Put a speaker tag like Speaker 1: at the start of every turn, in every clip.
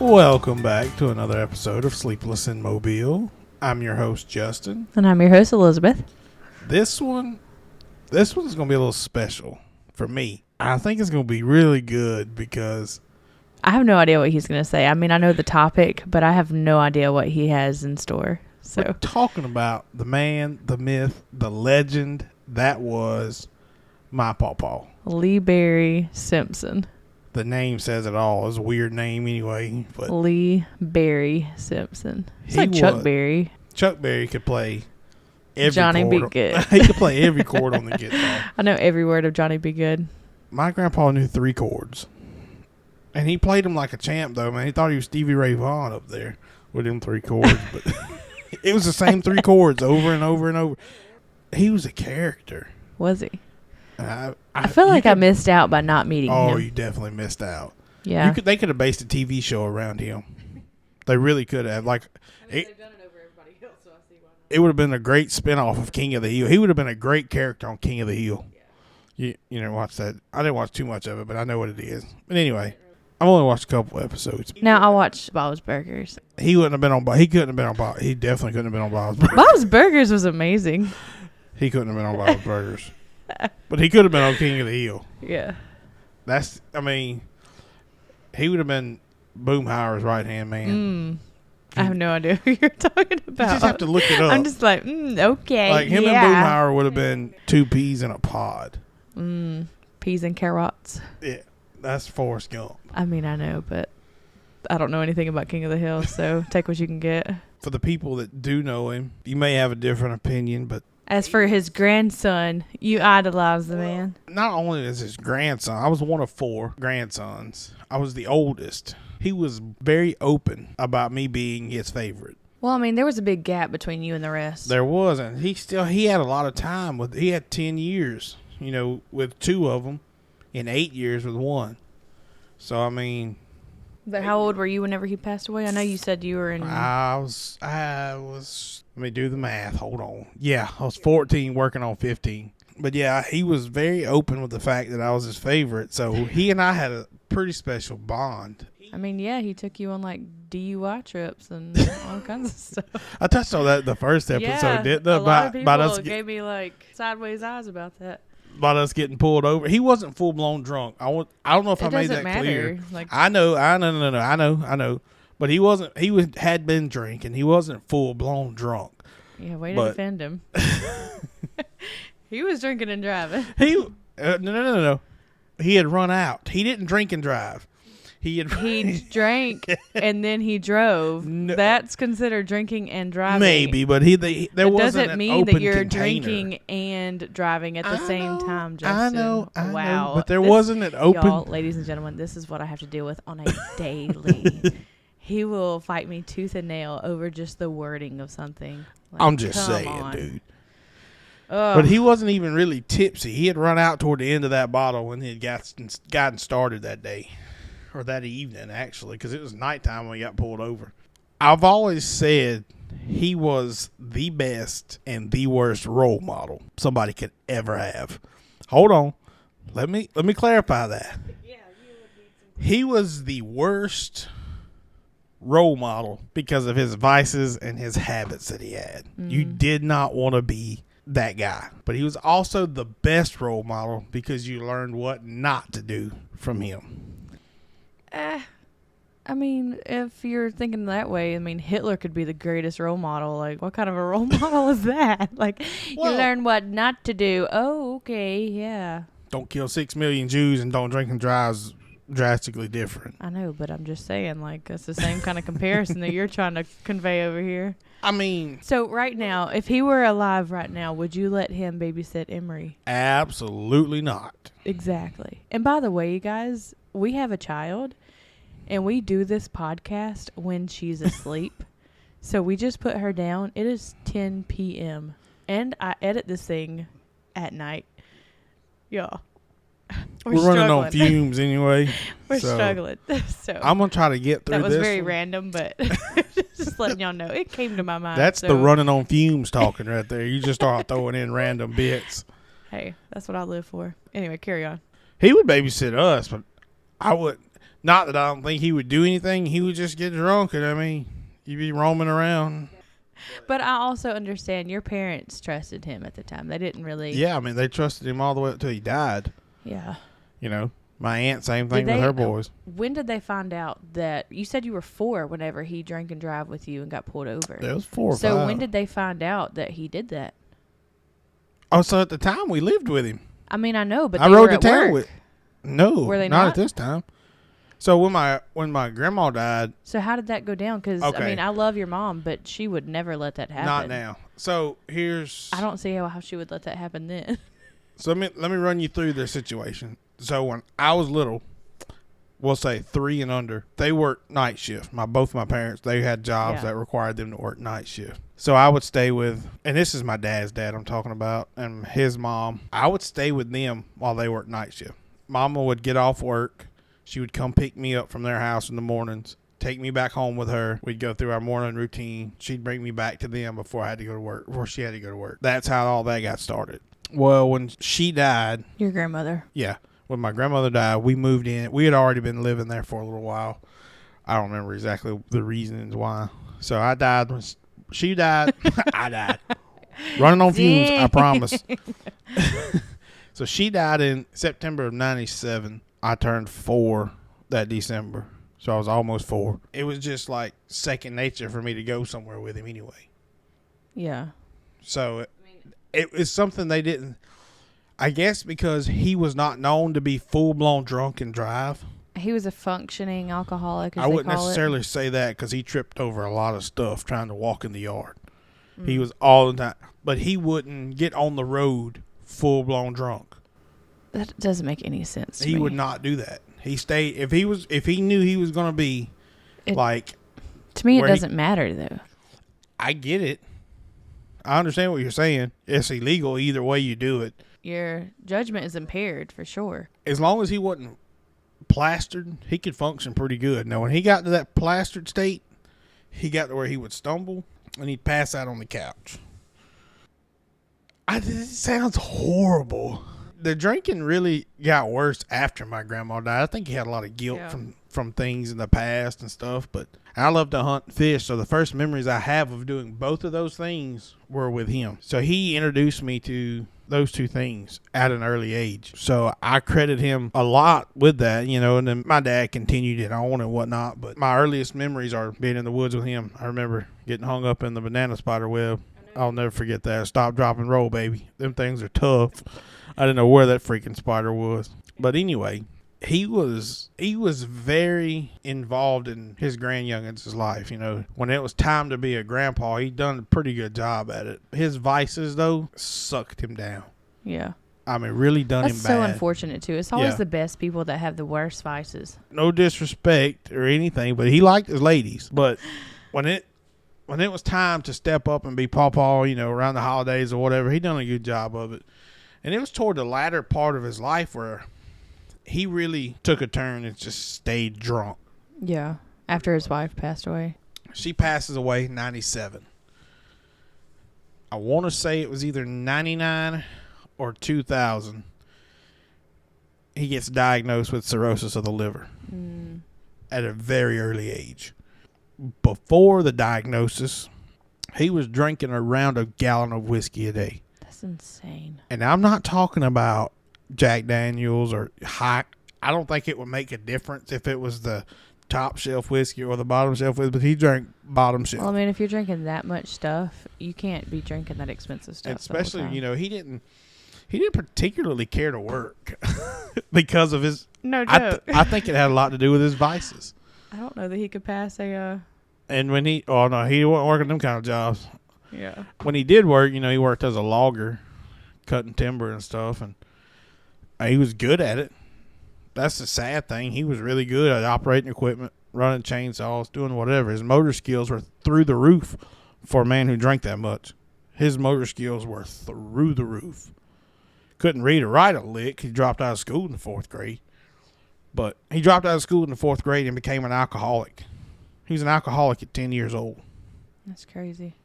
Speaker 1: Welcome back to another episode of Sleepless in Mobile. I'm your host, Justin.
Speaker 2: And I'm your host, Elizabeth.
Speaker 1: This one's going to be a little special for me. I think it's going to be really good because
Speaker 2: I have no idea what he's going to say. I mean, I know the topic, but I have no idea what he has in store. So
Speaker 1: we're talking about the man, the myth, the legend that was my pawpaw.
Speaker 2: Lee Berry Simpson.
Speaker 1: The name says it all. It's a weird name anyway. But
Speaker 2: Lee Berry Simpson. It's like Chuck Berry.
Speaker 1: Chuck Berry could play every
Speaker 2: Johnny
Speaker 1: chord.
Speaker 2: Be Good.
Speaker 1: He could play every chord on the guitar.
Speaker 2: I know every word of Johnny Be Good.
Speaker 1: My grandpa knew 3 chords. And he played them like a champ, though, man. He thought he was Stevie Ray Vaughan up there with them 3 chords. But it was the same 3 chords over and over and over. He was a character.
Speaker 2: Was he?
Speaker 1: I
Speaker 2: feel like I missed out by not meeting him.
Speaker 1: Oh, you definitely missed out.
Speaker 2: Yeah.
Speaker 1: They could have based a TV show around him. They really could have. Like, they've done it over everybody else, so I see why not. It would have been a great spinoff of King of the Hill. He would have been a great character on King of the Hill. Yeah. You know, watch that. I didn't watch too much of it, but I know what it is. But anyway, I've only watched a couple episodes.
Speaker 2: Now I watched Bob's Burgers.
Speaker 1: He wouldn't have been on. He couldn't have been on Bob. He definitely couldn't have been on Bob's Burgers.
Speaker 2: Bob's Burgers was amazing.
Speaker 1: He couldn't have been on Bob's Burgers. But he could have been on King of the Hill.
Speaker 2: Yeah.
Speaker 1: He would have been Boomhauer's right-hand man.
Speaker 2: I have no idea who you're talking about.
Speaker 1: You just have to look it up.
Speaker 2: I'm just like, okay.
Speaker 1: Like him and Boomhauer would have been 2 peas in a pod.
Speaker 2: Peas and carrots.
Speaker 1: Yeah, that's Forrest Gump.
Speaker 2: I mean, I know, but I don't know anything about King of the Hill, so take what you can get.
Speaker 1: For the people that do know him, you may have a different opinion, but
Speaker 2: as for his grandson, you idolize the man.
Speaker 1: Not only is his grandson, I was one of 4 grandsons. I was the oldest. He was very open about me being his favorite.
Speaker 2: Well, I mean, there was a big gap between you and the rest.
Speaker 1: There was, and he had a lot of time he had 10 years, with 2 of them, and 8 years with 1. So I mean.
Speaker 2: But how old were you whenever he passed away? I know you said you were in.
Speaker 1: I was. Let me do the math. Hold on. Yeah, I was 14, working on 15. But yeah, he was very open with the fact that I was his favorite. So he and I had a pretty special bond.
Speaker 2: I mean, yeah, he took you on like DUI trips and all kinds of stuff.
Speaker 1: I touched on that in the first episode, didn't I?
Speaker 2: A lot of people gave me like sideways eyes about that.
Speaker 1: About us getting pulled over. He wasn't full blown drunk. I don't know if I made that clear.
Speaker 2: Like,
Speaker 1: I know. But he wasn't. Had been drinking. He wasn't full blown drunk.
Speaker 2: Yeah, way to defend him. He was drinking and driving.
Speaker 1: No. He had run out. He didn't drink and drive. He
Speaker 2: drank and then he drove. No, that's considered drinking and driving.
Speaker 1: Maybe, but there wasn't an open container. Doesn't mean that you're
Speaker 2: drinking and driving at the same time, Justin.
Speaker 1: I know.
Speaker 2: Wow.
Speaker 1: But there wasn't an open.
Speaker 2: Y'all, ladies and gentlemen, this is what I have to deal with on a daily. He will fight me tooth and nail over just the wording of something. Like,
Speaker 1: I'm just saying, dude. But he wasn't even really tipsy. He had run out toward the end of that bottle when he had gotten started that day. Or that evening, actually, because it was nighttime when we got pulled over. I've always said he was the best and the worst role model somebody could ever have. Hold on. Let me clarify that. He was the worst role model because of his vices and his habits that he had. You did not want to be that guy. But he was also the best role model because you learned what not to do from him.
Speaker 2: I mean, if you're thinking that way, I mean, Hitler could be the greatest role model. Like, what kind of a role model is that? Like, you learn what not to do. Oh, okay, yeah.
Speaker 1: Don't kill 6 million Jews and don't drink and drive is drastically different.
Speaker 2: I know, but I'm just saying, like, that's the same kind of comparison that you're trying to convey over here.
Speaker 1: I mean.
Speaker 2: So, right now, if he were alive right now, would you let him babysit Emery?
Speaker 1: Absolutely not.
Speaker 2: Exactly. And by the way, you guys, we have a child. And we do this podcast when she's asleep. So we just put her down. It is 10 p.m. And I edit this thing at night. Yeah.
Speaker 1: We're running on fumes anyway.
Speaker 2: We're struggling. So
Speaker 1: I'm going to try to get through this.
Speaker 2: That was very random, but just letting y'all know. It came to my mind.
Speaker 1: That's the running on fumes talking right there. You just start throwing in random bits.
Speaker 2: Hey, that's what I live for. Anyway, carry on.
Speaker 1: He would babysit us, but I would. Not that I don't think he would do anything. He would just get drunk, and I mean, you'd be roaming around.
Speaker 2: But I also understand your parents trusted him at the time. They didn't really.
Speaker 1: Yeah, I mean, they trusted him all the way up till he died.
Speaker 2: Yeah.
Speaker 1: You know, my aunt, same thing with her boys.
Speaker 2: When did they find out that you said you were 4 whenever he drank and drive with you and got pulled over?
Speaker 1: It was 4 or 5.
Speaker 2: So when did they find out that he did that?
Speaker 1: Oh, so at the time we lived with him.
Speaker 2: I mean, I know, but
Speaker 1: I
Speaker 2: they
Speaker 1: rode
Speaker 2: were
Speaker 1: to
Speaker 2: at
Speaker 1: town
Speaker 2: work.
Speaker 1: with. No,
Speaker 2: Were they
Speaker 1: not
Speaker 2: not
Speaker 1: at this time. So when my grandma died.
Speaker 2: So how did that go down? Because
Speaker 1: okay.
Speaker 2: I mean, I love your mom, but she would never let that happen.
Speaker 1: Not now. So here's.
Speaker 2: I don't see how she would let that happen then.
Speaker 1: So let me run you through the situation. So when I was little, we'll say 3 and under, they worked night shift. Both my parents, they had jobs that required them to work night shift. So I would stay with, and this is my dad's dad I'm talking about, and his mom. I would stay with them while they worked night shift. Mama would get off work. She would come pick me up from their house in the mornings, take me back home with her. We'd go through our morning routine. She'd bring me back to them before I had to go to work, before she had to go to work. That's how all that got started. Well, when she died.
Speaker 2: Your grandmother.
Speaker 1: Yeah. When my grandmother died, we moved in. We had already been living there for a little while. I don't remember exactly the reasons why. So I died when she died. I died. Running on fumes, I promise. So she died in September of 97. I turned 4 that December. So I was almost 4. It was just like second nature for me to go somewhere with him anyway.
Speaker 2: Yeah.
Speaker 1: So it was something they didn't. I guess because he was not known to be full-blown drunk and drive.
Speaker 2: He was a functioning alcoholic, as
Speaker 1: I
Speaker 2: they
Speaker 1: wouldn't
Speaker 2: call
Speaker 1: necessarily say that because he tripped over a lot of stuff trying to walk in the yard. He was all the time. But he wouldn't get on the road full-blown drunk.
Speaker 2: That doesn't make any sense to
Speaker 1: He
Speaker 2: me.
Speaker 1: would not do that. He stayed. If he knew he was going to be like.
Speaker 2: To me, it doesn't matter, though.
Speaker 1: I get it. I understand what you're saying. It's illegal either way you do it.
Speaker 2: Your judgment is impaired for sure.
Speaker 1: As long as he wasn't plastered, he could function pretty good. Now, when he got to that plastered state, he got to where he would stumble and he'd pass out on the couch. It sounds horrible. The drinking really got worse after my grandma died. I think he had a lot of guilt from things in the past and stuff. But I love to hunt and fish, so the first memories I have of doing both of those things were with him. So he introduced me to those two things at an early age. So I credit him a lot with that, and then my dad continued it on and whatnot. But my earliest memories are being in the woods with him. I remember getting hung up in the banana spider web. I'll never forget that. Stop, drop, and roll, baby. Them things are tough. I didn't know where that freaking spider was. But anyway, he was very involved in his grandyoungins' life. When it was time to be a grandpa, he done a pretty good job at it. His vices, though, sucked him down.
Speaker 2: Yeah.
Speaker 1: I mean, really done him bad.
Speaker 2: That's so unfortunate, too. It's always the best people that have the worst vices.
Speaker 1: No disrespect or anything, but he liked his ladies. But when it was time to step up and be pawpaw, around the holidays or whatever, he done a good job of it. And it was toward the latter part of his life where he really took a turn and just stayed drunk.
Speaker 2: Yeah, after his wife passed away.
Speaker 1: She passes away in 97. I want to say it was either 99 or 2000. He gets diagnosed with cirrhosis of the liver at a very early age. Before the diagnosis, he was drinking around a gallon of whiskey a day.
Speaker 2: That's insane.
Speaker 1: And I'm not talking about Jack Daniels or high. I don't think it would make a difference if it was the top shelf whiskey or the bottom shelf whiskey, but he drank bottom shelf.
Speaker 2: Well, I mean, if you're drinking that much stuff, you can't be drinking that expensive stuff.
Speaker 1: Especially, he didn't particularly care to work because of his.
Speaker 2: No joke.
Speaker 1: I think it had a lot to do with his vices.
Speaker 2: I don't know that he could pass a.
Speaker 1: And when he wasn't working them kind of jobs.
Speaker 2: Yeah.
Speaker 1: When he did work, he worked as a logger, cutting timber and stuff, and he was good at it. That's the sad thing. He was really good at operating equipment, running chainsaws, doing whatever. His motor skills were through the roof for a man who drank that much. His motor skills were through the roof. Couldn't read or write a lick. He dropped out of school in the 4th grade. But he dropped out of school in the 4th grade and became an alcoholic. He was an alcoholic at 10 years old.
Speaker 2: That's crazy.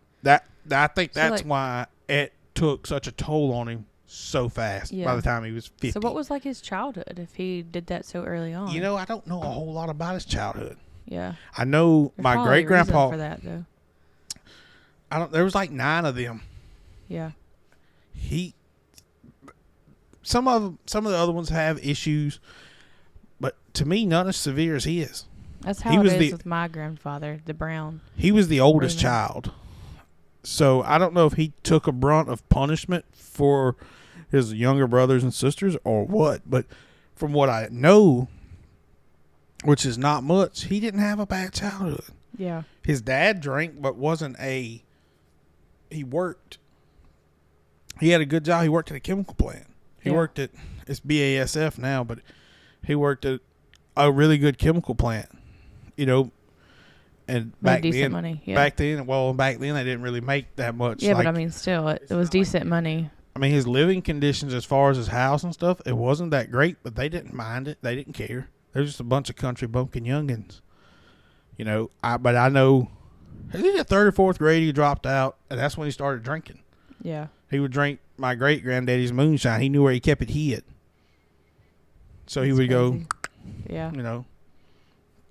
Speaker 1: I think that's why it took such a toll on him so fast
Speaker 2: Yeah.
Speaker 1: by the time he was 50.
Speaker 2: So what was like his childhood if he did that so early on?
Speaker 1: I don't know a whole lot about his childhood.
Speaker 2: Yeah.
Speaker 1: I know
Speaker 2: There's
Speaker 1: my
Speaker 2: probably a reason
Speaker 1: great-grandpa.
Speaker 2: for that though.
Speaker 1: There was like 9 of them.
Speaker 2: Yeah.
Speaker 1: Some of the other ones have issues, but to me, none as severe as his.
Speaker 2: That's how it is with my grandfather, the Brown.
Speaker 1: He was the oldest
Speaker 2: Raymond.
Speaker 1: child. So I don't know if he took a brunt of punishment for his younger brothers and sisters or what. But from what I know, which is not much, he didn't have a bad childhood.
Speaker 2: Yeah.
Speaker 1: His dad drank, but he worked. He had a good job. He worked at a chemical plant. He worked at, it's BASF now, but he worked at a really good chemical plant, and back
Speaker 2: decent
Speaker 1: then,
Speaker 2: money. Yeah.
Speaker 1: back then they didn't really make that much.
Speaker 2: Yeah, but I mean, still, it was decent money.
Speaker 1: I mean, his living conditions as far as his house and stuff, it wasn't that great, but they didn't mind it. They didn't care. They're just a bunch of country bumpkin youngins, but I know, in the 3rd or 4th grade, he dropped out, and that's when he started drinking.
Speaker 2: Yeah.
Speaker 1: He would drink my great-granddaddy's moonshine. He knew where he kept it hid. So he would go,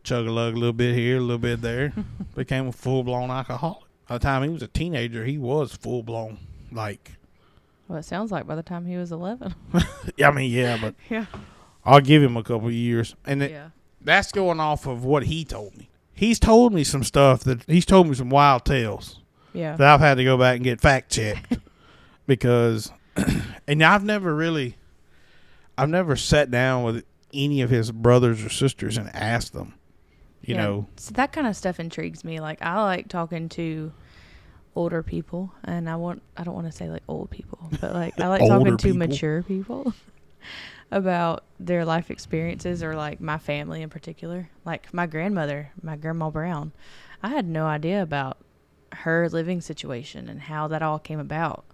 Speaker 1: chug-a-lug a little bit here, a little bit there. Became a full-blown alcoholic. By the time he was a teenager, he was full-blown, like...
Speaker 2: Well, it sounds like by the time he was 11.
Speaker 1: but
Speaker 2: Yeah.
Speaker 1: I'll give him a couple of years. And that's going off of what he told me. He's told me some stuff he's told me some wild tales.
Speaker 2: Yeah.
Speaker 1: That I've had to go back and get fact-checked. Because, and I've never sat down with any of his brothers or sisters and asked them, you know.
Speaker 2: So that kind of stuff intrigues me. Like, I like talking to older people, and I don't want to say like old people, but like I like talking to mature people about their life experiences, or like my family in particular. Like my grandmother, my Grandma Brown, I had no idea about her living situation and how that all came about.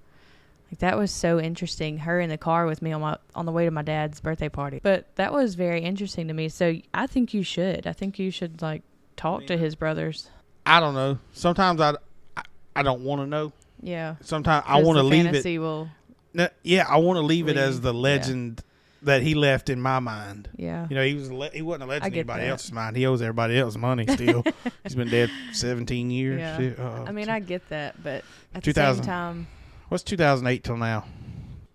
Speaker 2: Like, that was so interesting. Her in the car with me on the way to my dad's birthday party. But that was very interesting to me. So I think you should. Like talk to his brothers.
Speaker 1: I don't know. Sometimes I don't want to know.
Speaker 2: Yeah.
Speaker 1: Sometimes I want to leave it. I want to leave it
Speaker 2: leave.
Speaker 1: as the legend that he left in my mind.
Speaker 2: Yeah.
Speaker 1: He wasn't a legend in anybody else's mind. He owes everybody else money still. He's been dead 17 years.
Speaker 2: Yeah. I mean, I get that, but at the same time.
Speaker 1: What's 2008 till now?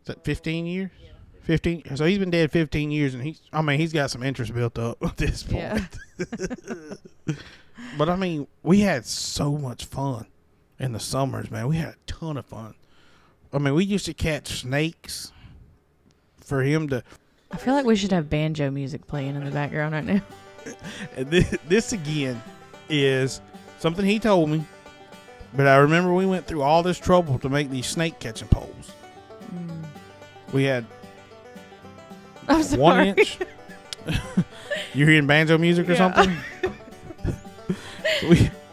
Speaker 1: Is that 15 years? Yeah. 15. So he's been dead 15 years, and he's got some interest built up at this point. Yeah. But I mean, we had so much fun in the summers, man. We had a ton of fun. I mean, we used to catch snakes for him to.
Speaker 2: I feel like we should have banjo music playing in the background right now.
Speaker 1: And this again is something he told me. But I remember we went through all this trouble to make these snake catching poles. We had 1 inch. You hearing banjo music or something?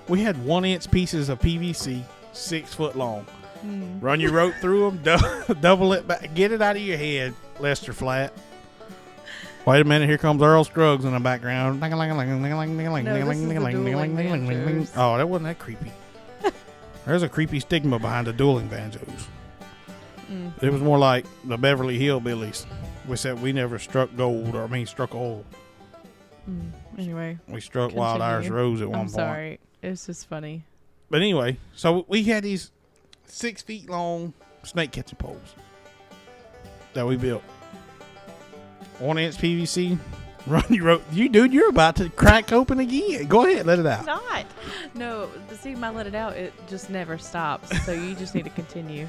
Speaker 1: we had 1 inch pieces of PVC, 6 foot long. Run your rope through them, double it back, get it out of your head, Lester Flat. Wait a minute, here comes Earl Scruggs in the background.
Speaker 2: No,
Speaker 1: oh, that wasn't that creepy. There's a creepy stigma behind the dueling banjos. It was more like the Beverly Hillbillies. We said we never struck gold, struck oil.
Speaker 2: Anyway.
Speaker 1: We struck Wild Irish Rose at one point.
Speaker 2: I'm sorry. It's just funny.
Speaker 1: But anyway, so we had these 6 feet long snake catching poles that we built. 1 inch PVC. Run your rope. You're about to crack open again. Go ahead, let it out.
Speaker 2: Not. No, see, my let it out, it just never stops. So you just need to continue.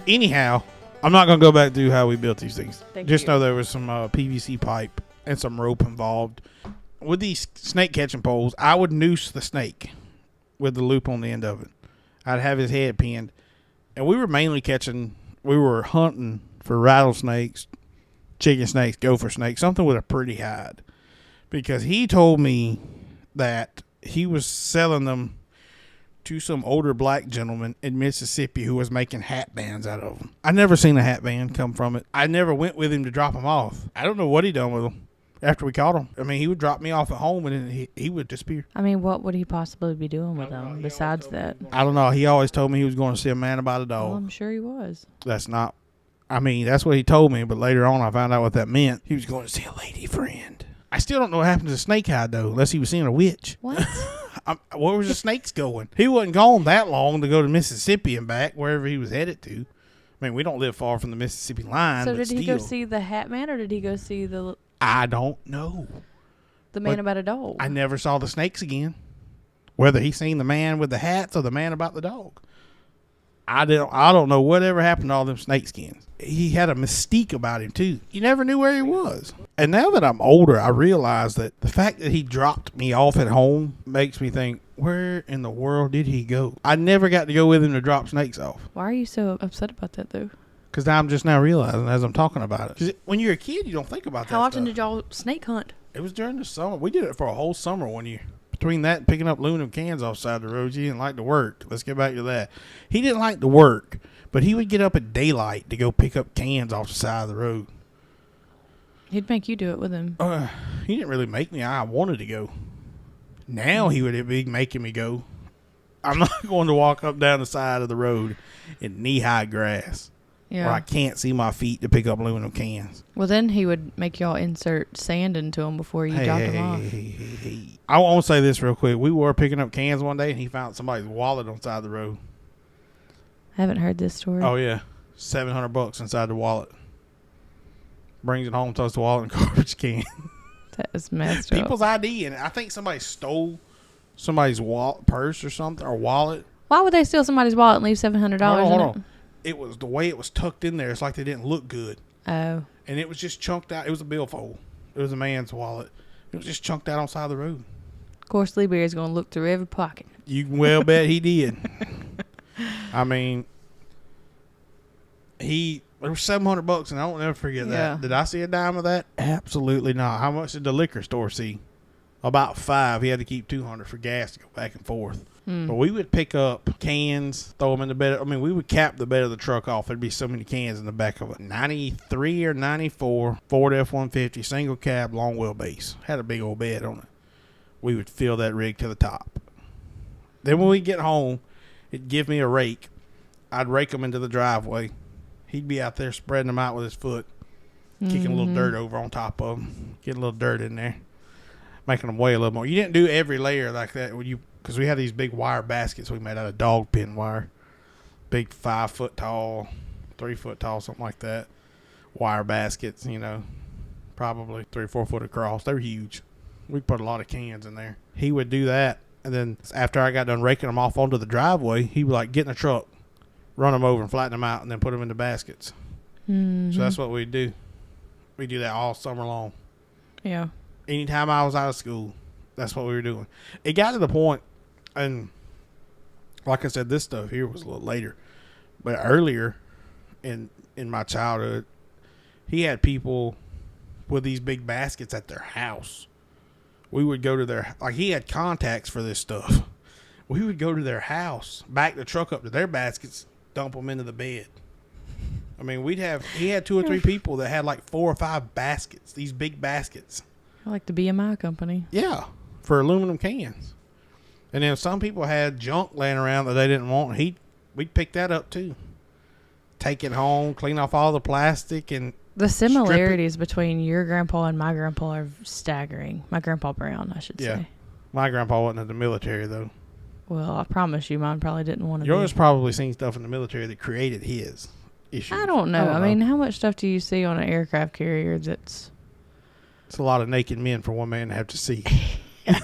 Speaker 1: Anyhow, I'm not going to go back through how we built these things.
Speaker 2: Just
Speaker 1: know there was some PVC pipe and some rope involved. With these snake catching poles, I would noose the snake with the loop on the end of it. I'd have his head pinned. And we were hunting for rattlesnakes, chicken snakes, gopher snakes, something with a pretty hide. Because he told me that he was selling them to some older black gentleman in Mississippi who was making hat bands out of them. I never seen a hat band come from it. I never went with him to drop them off. I don't know what he done with them after we caught him. I mean, he would drop me off at home and then he would disappear.
Speaker 2: I mean, what would he possibly be doing with them besides that?
Speaker 1: I don't know. He always told me he was going to see a man about a dog.
Speaker 2: Well, I'm sure he was.
Speaker 1: That's not I mean, that's what he told me, but later on I found out what that meant. He was going to see a lady friend. I still don't know what happened to Snakeeye, though, unless he was seeing a witch.
Speaker 2: What?
Speaker 1: Where was the snakes going? He wasn't gone that long to go to Mississippi and back, wherever he was headed to. I mean, we don't live far from the Mississippi line.
Speaker 2: So
Speaker 1: but
Speaker 2: did he go see the Hat Man, or did he go see
Speaker 1: I don't know.
Speaker 2: The man about a dog?
Speaker 1: I never saw the snakes again. Whether he seen the man with the hats or the man about the dog. I don't know whatever happened to all them snake skins. He had a mystique about him, too. You never knew where he was. And now that I'm older, I realize that the fact that he dropped me off at home makes me think, where in the world did he go? I never got to go with him to drop snakes off.
Speaker 2: Why are you so upset about that, though?
Speaker 1: Because I'm just now realizing as I'm talking about it. Because when you're a kid, you don't think about that
Speaker 2: How often
Speaker 1: stuff.
Speaker 2: did y'all snake hunt?
Speaker 1: It was during the summer. We did it for a whole summer one year. Between that and picking up aluminum cans off the side of the road, he didn't like to work. Let's get back to that. He didn't like to work, but he would get up at daylight to go pick up cans off the side of the road.
Speaker 2: He'd make you do it with him.
Speaker 1: He didn't really make me. I wanted to go. Now he would be making me go. I'm not going to walk up down the side of the road in knee-high grass where I can't see my feet to pick up aluminum cans.
Speaker 2: Well, then he would make y'all insert sand into them before you drop them off.
Speaker 1: Hey. I want to say this real quick. We were picking up cans one day, and he found somebody's wallet on the side of the road.
Speaker 2: I haven't heard this story.
Speaker 1: Oh, yeah. $700 inside the wallet. Brings it home, throws the wallet in a garbage can.
Speaker 2: That is messed up.
Speaker 1: People's ID, and I think somebody stole somebody's purse or something, or wallet.
Speaker 2: Why would they steal somebody's wallet and leave $700
Speaker 1: Hold
Speaker 2: in
Speaker 1: on. It was the way it was tucked in there. It's like they didn't look good.
Speaker 2: Oh.
Speaker 1: And it was just chunked out. It was a billfold. It was a man's wallet. It was just chunked out on the side of the road.
Speaker 2: Of course, Lee Bear's going to look through every pocket.
Speaker 1: You can well bet he did. I mean, there was $700, and I won't never forget that. Did I see a dime of that? Absolutely not. How much did the liquor store see? About $5. He had to keep $200 for gas to go back and forth. But we would pick up cans, throw them in the bed. I mean, we would cap the bed of the truck off. There'd be so many cans in the back of it. 93 or 94 Ford F-150 single cab long wheelbase. Had a big old bed on it. We would fill that rig to the top. Then when we get home, it'd give me a rake. I'd rake them into the driveway. He'd be out there spreading them out with his foot, kicking a little dirt over on top of them, getting a little dirt in there, making them weigh a little more. You didn't do every layer like that because we had these big wire baskets we made out of dog pin wire, big 5 foot tall, 3 foot tall, something like that. Wire baskets, probably 3 or 4 foot across. They were huge. We put a lot of cans in there. He would do that, and then after I got done raking them off onto the driveway, he would get in the truck, run them over and flatten them out, and then put them in the baskets. So that's what we'd do. We do that all summer long.
Speaker 2: Yeah.
Speaker 1: Anytime I was out of school, that's what we were doing. It got to the point, and like I said, this stuff here was a little later, but earlier in my childhood, he had people with these big baskets at their house. We would go to he had contacts for this stuff. We would go to their house, back the truck up to their baskets, dump them into the bed. I mean, he had 2 or 3 people that had 4 or 5 baskets, these big baskets.
Speaker 2: I like the BMI company.
Speaker 1: Yeah, for aluminum cans. And then some people had junk laying around that they didn't want. We'd pick that up too. Take it home, clean off all the plastic, and
Speaker 2: the similarities between your grandpa and my grandpa are staggering. My grandpa Brown, I should say.
Speaker 1: My grandpa wasn't in the military though.
Speaker 2: Well, I promise you, mine probably didn't want to.
Speaker 1: Yours probably seen stuff in the military that created his issues.
Speaker 2: I don't know. I mean, how much stuff do you see on an aircraft carrier that's...
Speaker 1: It's a lot of naked men for one man to have to see. It's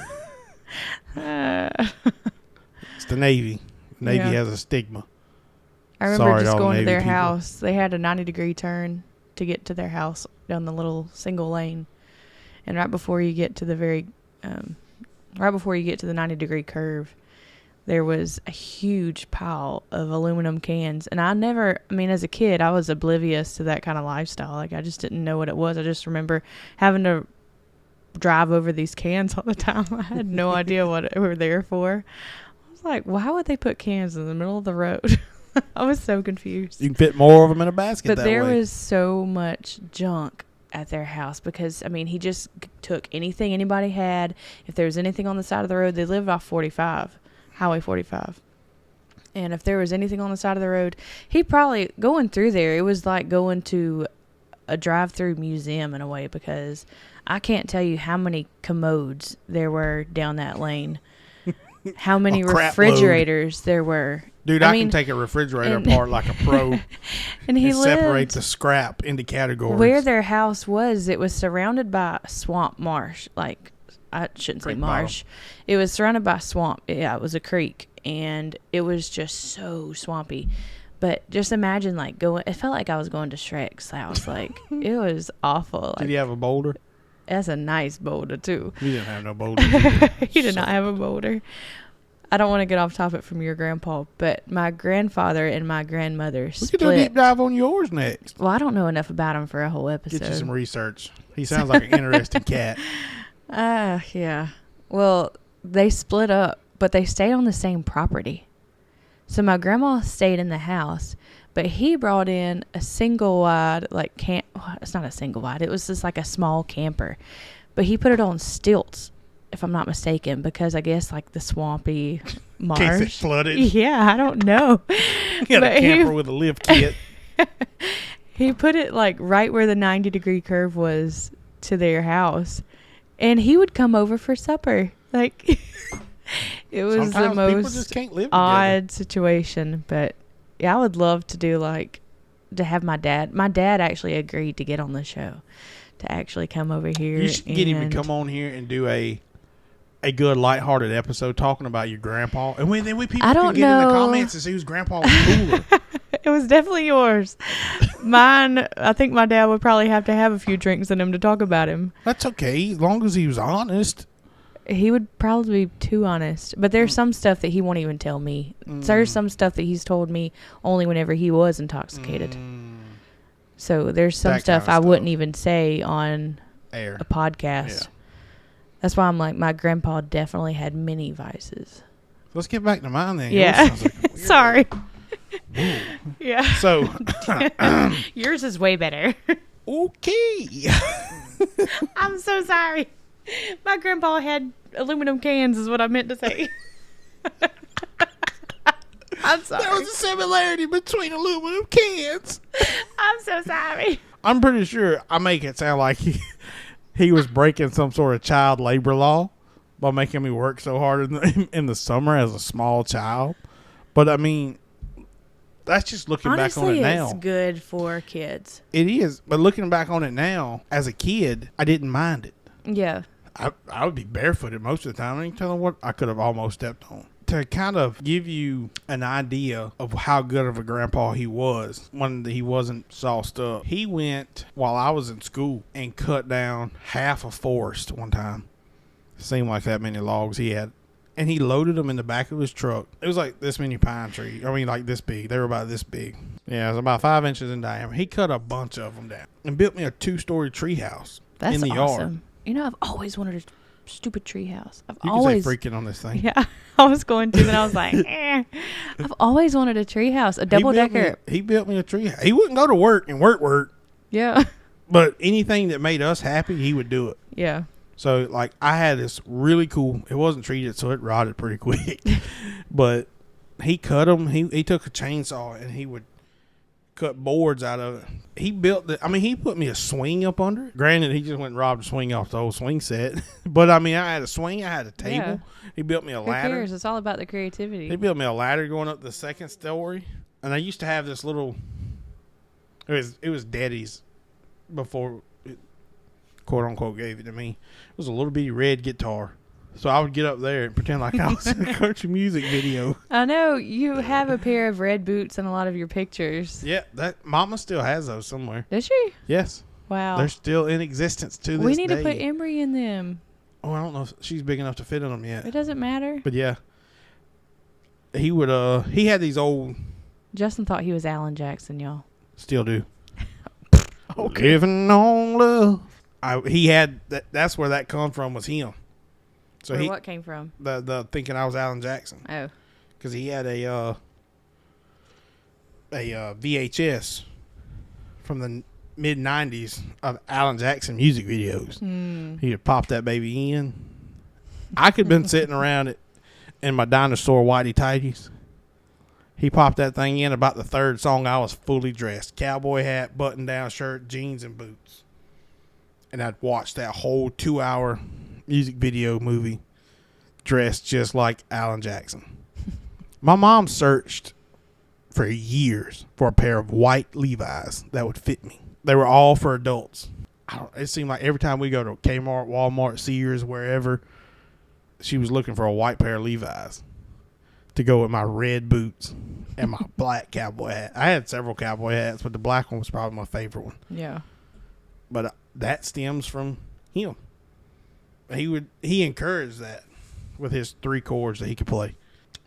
Speaker 1: the Navy. The Navy has a stigma.
Speaker 2: I remember just going to their house. They had a 90-degree turn to get to their house down the little single lane. And right before you get to the 90-degree curve, there was a huge pile of aluminum cans. And as a kid, I was oblivious to that kind of lifestyle. I just didn't know what it was. I just remember having to drive over these cans all the time. I had no idea what they were there for. I was like, why would they put cans in the middle of the road? I was so confused.
Speaker 1: You can fit more of them in a basket that way.
Speaker 2: But there was so much junk at their house because, he just took anything anybody had. If there was anything on the side of the road, they lived off 45. Highway 45. And if there was anything on the side of the road, he probably, going through there, it was like going to a drive-through museum in a way, because I can't tell you how many commodes there were down that lane. How many refrigerators there were.
Speaker 1: Dude, I can take a refrigerator apart like a pro
Speaker 2: and
Speaker 1: separate the scrap into categories.
Speaker 2: Where their house was, it was surrounded by swamp marsh. Like, I shouldn't say marsh. It was surrounded by swamp. Yeah, it was a creek. And it was just so swampy. But just imagine, like, going... It felt like I was going to Shrek's house. Like, it was awful. Like,
Speaker 1: did he have a boulder?
Speaker 2: That's a nice boulder, too.
Speaker 1: He didn't have no boulder.
Speaker 2: He did not have a boulder. I don't want to get off topic from your grandpa, but my grandfather and my grandmother split.
Speaker 1: We could do a deep dive on yours next.
Speaker 2: Well, I don't know enough about him for a whole episode.
Speaker 1: Get you some research. He sounds like an interesting cat.
Speaker 2: Yeah. Well, they split up, but they stayed on the same property. So my grandma stayed in the house, but he brought in a single wide, like, it's not a single wide. It was just like a small camper, but he put it on stilts, if I'm not mistaken, because I guess like the swampy marsh.
Speaker 1: In case it flooded.
Speaker 2: Yeah, I don't know.
Speaker 1: He had a camper with a lift kit.
Speaker 2: He put it like right where the 90-degree curve was to their house, and he would come over for supper. Like, it was
Speaker 1: sometimes
Speaker 2: the
Speaker 1: people
Speaker 2: most
Speaker 1: just can't live
Speaker 2: odd
Speaker 1: together.
Speaker 2: situation. But yeah, I would love to do to have my dad. My dad actually agreed to get on the show, to actually come over here.
Speaker 1: You should get him to come on here and do a good lighthearted episode talking about your grandpa. And then people can get in the comments and see whose grandpa was cooler.
Speaker 2: It was definitely yours. Mine, I think my dad would probably have to have a few drinks in him to talk about him.
Speaker 1: That's okay, as long as he was honest.
Speaker 2: He would probably be too honest. But there's some stuff that he won't even tell me. There's some stuff that he's told me only whenever he was intoxicated. So there's some stuff I wouldn't even say on
Speaker 1: air,
Speaker 2: a podcast. Yeah. That's why I'm like, my grandpa definitely had many vices.
Speaker 1: Let's get back to mine then.
Speaker 2: Yeah. Sorry. Yeah.
Speaker 1: So
Speaker 2: yours is way better.
Speaker 1: Okay.
Speaker 2: I'm so sorry. My grandpa had aluminum cans is what I meant to say. I'm sorry.
Speaker 1: There was a similarity between aluminum cans.
Speaker 2: I'm so sorry.
Speaker 1: I'm pretty sure I make it sound like he was breaking some sort of child labor law by making me work so hard in the summer as a small child. But I mean, that's just looking back on it now.
Speaker 2: It's good for kids.
Speaker 1: It is. But looking back on it now, as a kid, I didn't mind it.
Speaker 2: Yeah.
Speaker 1: I would be barefooted most of the time. I ain't telling what I could have almost stepped on. To kind of give you an idea of how good of a grandpa he was when he wasn't sauced up, he went while I was in school and cut down half a forest one time. Seemed like that many logs he had. And he loaded them in the back of his truck. It was like this many pine trees. I mean, like this big. They were about this big. Yeah, it was about 5 inches in diameter. He cut a bunch of them down and built me a 2-story tree house in the yard.
Speaker 2: You know, I've always wanted a stupid tree house.
Speaker 1: You can say freaking on this thing.
Speaker 2: Yeah, I was going to, and I was like, I've always wanted a tree house, a double-decker.
Speaker 1: He built me a tree house. He wouldn't go to work and work.
Speaker 2: Yeah.
Speaker 1: But anything that made us happy, he would do it.
Speaker 2: Yeah.
Speaker 1: So, like, I had this really cool, it wasn't treated, so it rotted pretty quick. But he cut them. He took a chainsaw, and he would cut boards out of it. He built he put me a swing up under it. Granted, he just went and robbed a swing off the old swing set. But, I mean, I had a swing. I had a table. Yeah. He built me a ladder.
Speaker 2: Who cares? It's all about the creativity.
Speaker 1: He built me a ladder going up the second story. And I used to have this little, it was Daddy's before it, quote unquote, gave it to me. It was a little bitty red guitar. So I would get up there and pretend like I was in a country music video.
Speaker 2: I know you have a pair of red boots in a lot of your pictures.
Speaker 1: Yeah, that Mama still has those somewhere.
Speaker 2: Does she?
Speaker 1: Yes.
Speaker 2: Wow.
Speaker 1: They're still in existence to this day.
Speaker 2: We need to put Embry in them.
Speaker 1: Oh, I don't know if she's big enough to fit in them yet.
Speaker 2: It doesn't matter.
Speaker 1: But yeah. He would he had these old.
Speaker 2: Justin thought he was Alan Jackson, y'all.
Speaker 1: Still do. Okay. Living on love. He had that's where that come from, was him. So
Speaker 2: what came from?
Speaker 1: The thinking I was Alan Jackson.
Speaker 2: Oh. Because
Speaker 1: he had a VHS from the mid-90s of Alan Jackson music videos. He would pop that baby in. I could have been sitting around it in my dinosaur whitey tighties He popped that thing in. About the third song, I was fully dressed. Cowboy hat, button-down shirt, jeans, and boots. And I'd watched that whole 2-hour music video movie dressed just like Alan Jackson. My mom searched for years for a pair of white Levi's that would fit me. They were all for adults. It seemed like every time we go to Kmart, Walmart, Sears, wherever, she was looking for a white pair of Levi's to go with my red boots and my black cowboy hat. I had several cowboy hats, but the black one was probably my favorite one.
Speaker 2: Yeah.
Speaker 1: But that stems from him. He encouraged that with his 3 chords that he could play.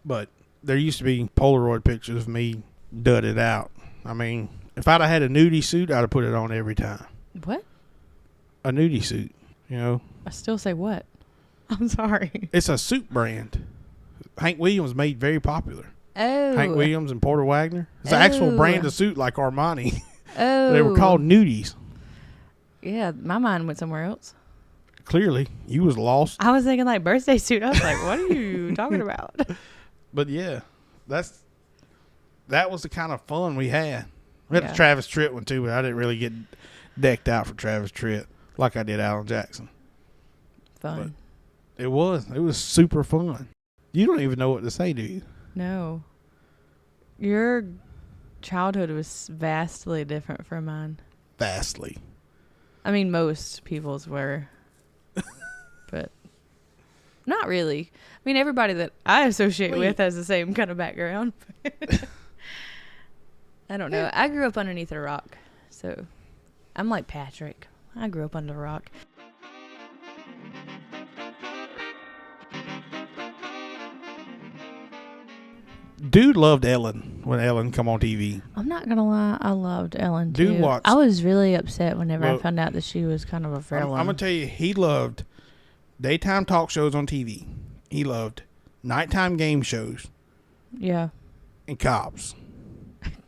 Speaker 1: But there used to be Polaroid pictures of me dudded out. I mean, if I'd have had a nudie suit, I'd have put it on every time.
Speaker 2: What?
Speaker 1: A nudie suit, you know.
Speaker 2: I still say what? I'm sorry.
Speaker 1: It's a suit brand. Hank Williams made very popular.
Speaker 2: Oh.
Speaker 1: Hank Williams and Porter Wagner. It's an actual brand of suit like Armani.
Speaker 2: Oh.
Speaker 1: They were called nudies.
Speaker 2: Yeah, my mind went somewhere else.
Speaker 1: Clearly, you was lost.
Speaker 2: I was thinking like birthday suit. I was like, what are you talking about?
Speaker 1: But yeah, that was the kind of fun we had. We had
Speaker 2: Yeah.
Speaker 1: the Travis Tritt one too, but I didn't really get decked out for Travis Tritt like I did Alan Jackson.
Speaker 2: Fun.
Speaker 1: But it was super fun. You don't even know what to say, do you?
Speaker 2: No. Your childhood was vastly different from mine.
Speaker 1: Vastly.
Speaker 2: I mean, most people's were. But not really. I mean, everybody that I associate with has the same kind of background. I don't know. I grew up underneath a rock. So I'm like Patrick. I grew up under a rock.
Speaker 1: Dude loved Ellen when Ellen come on TV.
Speaker 2: I'm not going to lie. I loved Ellen, too.
Speaker 1: Dude watched.
Speaker 2: I was really upset whenever I found out that she was kind of a
Speaker 1: I'm
Speaker 2: villain.
Speaker 1: going to tell you, he loved daytime talk shows on TV. He loved nighttime game shows.
Speaker 2: Yeah.
Speaker 1: And Cops.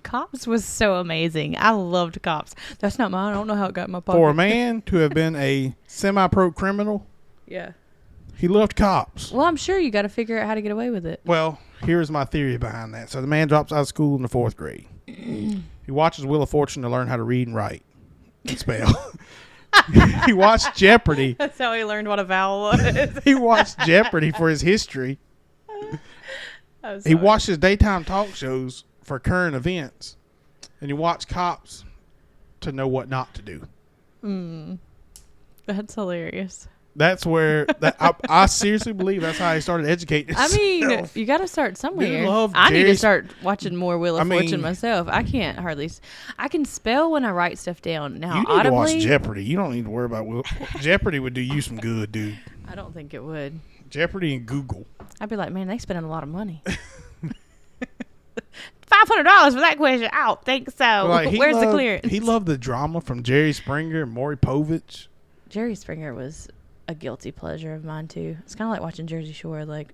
Speaker 2: Cops was so amazing. I loved Cops. That's not mine. I don't know how it got in my pocket.
Speaker 1: For a man to have been a semi-pro criminal,
Speaker 2: yeah.
Speaker 1: he loved Cops.
Speaker 2: Well, I'm sure you got to figure out how to get away with it.
Speaker 1: Well, here's my theory behind that. So the man drops out of school in the 4th grade. He watches Wheel of Fortune to learn how to read and write and spell. He watched Jeopardy.
Speaker 2: That's how he learned what a vowel was.
Speaker 1: He watched Jeopardy for his history. He watched his daytime talk shows for current events. And he watched Cops to know what not to do.
Speaker 2: That's hilarious.
Speaker 1: That's where I seriously believe that's how he started educating himself.
Speaker 2: I mean, you got to start somewhere. I need to start watching more Wheel of Fortune myself. I can't hardly. I can spell when I write stuff down. Now,
Speaker 1: you need to watch Jeopardy. You don't need to worry about Jeopardy. Would do you some good, dude.
Speaker 2: I don't think it would.
Speaker 1: Jeopardy and Google.
Speaker 2: I'd be like, man, they spending a lot of money. $500 for that question. I don't think so. Where's the clearance?
Speaker 1: He loved the drama from Jerry Springer and Maury Povich.
Speaker 2: Jerry Springer was a guilty pleasure of mine too. It's kind of like watching Jersey Shore, like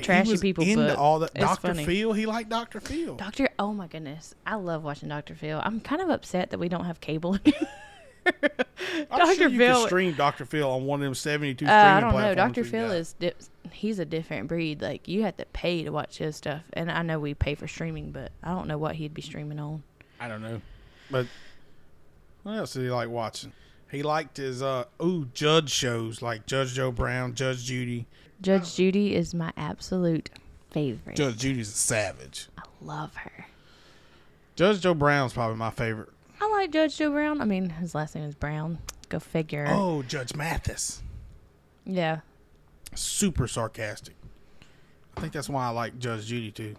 Speaker 2: trashy
Speaker 1: he was
Speaker 2: people.
Speaker 1: Into
Speaker 2: but
Speaker 1: all that. Dr.
Speaker 2: Funny.
Speaker 1: Phil, he liked Dr. Phil.
Speaker 2: Oh my goodness, I love watching Dr. Phil. I'm kind of upset that we don't have cable.
Speaker 1: I'm sure you can stream Dr. Phil on one of them 72 streaming
Speaker 2: I don't know.
Speaker 1: platforms.
Speaker 2: Dr. Phil is he's a different breed. Like you have to pay to watch his stuff, and I know we pay for streaming, but I don't know what he'd be streaming on.
Speaker 1: I don't know, but what else did he like watching? He liked his judge shows like Judge Joe Brown, Judge Judy.
Speaker 2: Judge Judy is my absolute favorite.
Speaker 1: Judge Judy's a savage.
Speaker 2: I love her.
Speaker 1: Judge Joe Brown's probably my favorite.
Speaker 2: I like Judge Joe Brown. I mean, his last name is Brown. Go figure.
Speaker 1: Oh, Judge Mathis.
Speaker 2: Yeah.
Speaker 1: Super sarcastic. I think that's why I like Judge Judy too.